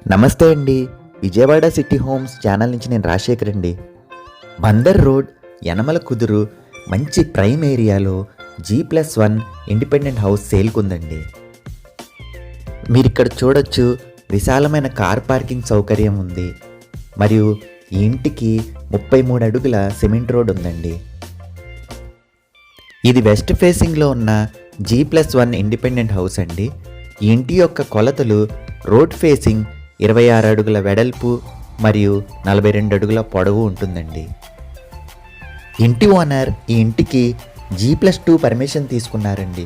నమస్తే అండి. Vijayawada city homes channel నుంచి నేను రాజశేఖర్ అండి. బందర్ రోడ్, యనమల కుదురు మంచి ప్రైమ్ ఏరియాలో G+1 ఇండిపెండెంట్ హౌస్ సేల్కుందండి. మీరు ఇక్కడ చూడొచ్చు, విశాలమైన కార్ పార్కింగ్ సౌకర్యం ఉంది. మరియు ఈ ఇంటికి 33 అడుగుల సిమెంట్ రోడ్ ఉందండి. ఇది వెస్ట్ ఫేసింగ్లో ఉన్న G+1 ఇండిపెండెంట్ హౌస్ అండి. ఈ ఇంటి యొక్క కొలతలు రోడ్ ఫేసింగ్ 26 అడుగుల వెడల్పు మరియు 42 అడుగుల పొడవు ఉంటుందండి. ఇంటి ఓనర్ ఈ ఇంటికి G+2 పర్మిషన్ తీసుకున్నారండి.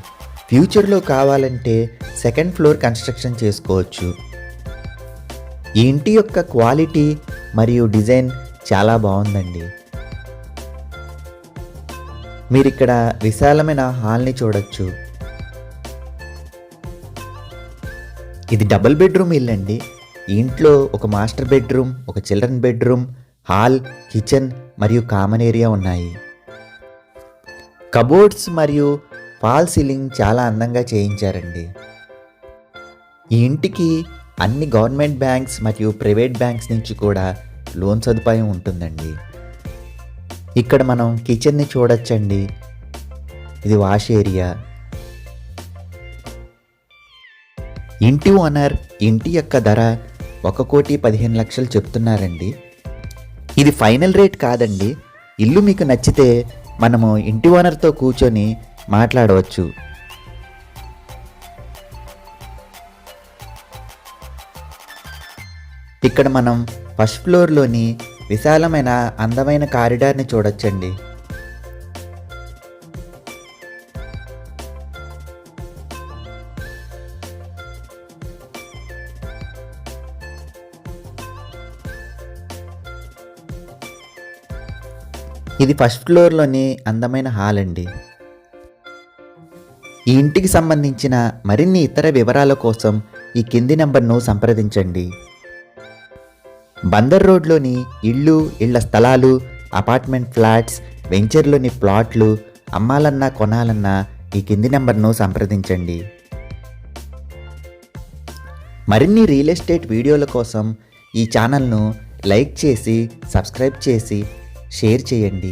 ఫ్యూచర్లో కావాలంటే సెకండ్ ఫ్లోర్ కన్స్ట్రక్షన్ చేసుకోవచ్చు. ఈ ఇంటి యొక్క క్వాలిటీ మరియు డిజైన్ చాలా బాగుందండి. మీరు ఇక్కడ విశాలమైన హాల్ని చూడొచ్చు. ఇది డబుల్ బెడ్రూమ్ ఇల్లు అండి. ఈ ఇంట్లో ఒక మాస్టర్ బెడ్రూమ్, ఒక చిల్డ్రన్ బెడ్రూమ్, హాల్, కిచెన్ మరియు కామన్ ఏరియా ఉన్నాయి. కబోర్డ్స్ మరియు ఫాల్ సీలింగ్ చాలా అందంగా చేయించారండి. ఈ ఇంటికి అన్ని గవర్నమెంట్ బ్యాంక్స్ మరియు ప్రైవేట్ బ్యాంక్స్ నుంచి కూడా లోన్ సదుపాయం ఉంటుందండి. ఇక్కడ మనం కిచెన్ని చూడొచ్చండి. ఇది వాష్ ఏరియా. ఇంటి ఓనర్ ఇంటి యొక్క ధర 1,15,00,000 చెప్తున్నారండి. ఇది ఫైనల్ రేట్ కాదండి. ఇల్లు మీకు నచ్చితే మనము ఇంటి ఓనర్తో కూర్చొని మాట్లాడవచ్చు. ఇక్కడ మనం ఫస్ట్ ఫ్లోర్లోని విశాలమైన అందమైన కారిడార్ని చూడొచ్చండి. ఇది ఫస్ట్ ఫ్లోర్లోని అందమైన హాల్ అండి. ఈ ఇంటికి సంబంధించిన మరిన్ని ఇతర వివరాల కోసం ఈ కింది నెంబర్ను సంప్రదించండి. బందర్ రోడ్లోని ఇళ్ళు, ఇళ్ల స్థలాలు, అపార్ట్మెంట్ ఫ్లాట్స్, వెంచర్లోని ప్లాట్లు అమ్మాలన్నా కొనాలన్నా ఈ కింది నెంబర్ను సంప్రదించండి. మరిన్ని రియల్ ఎస్టేట్ వీడియోల కోసం ఈ ఛానల్ను లైక్ చేసి, సబ్స్క్రైబ్ చేసి, షేర్ చేయండి.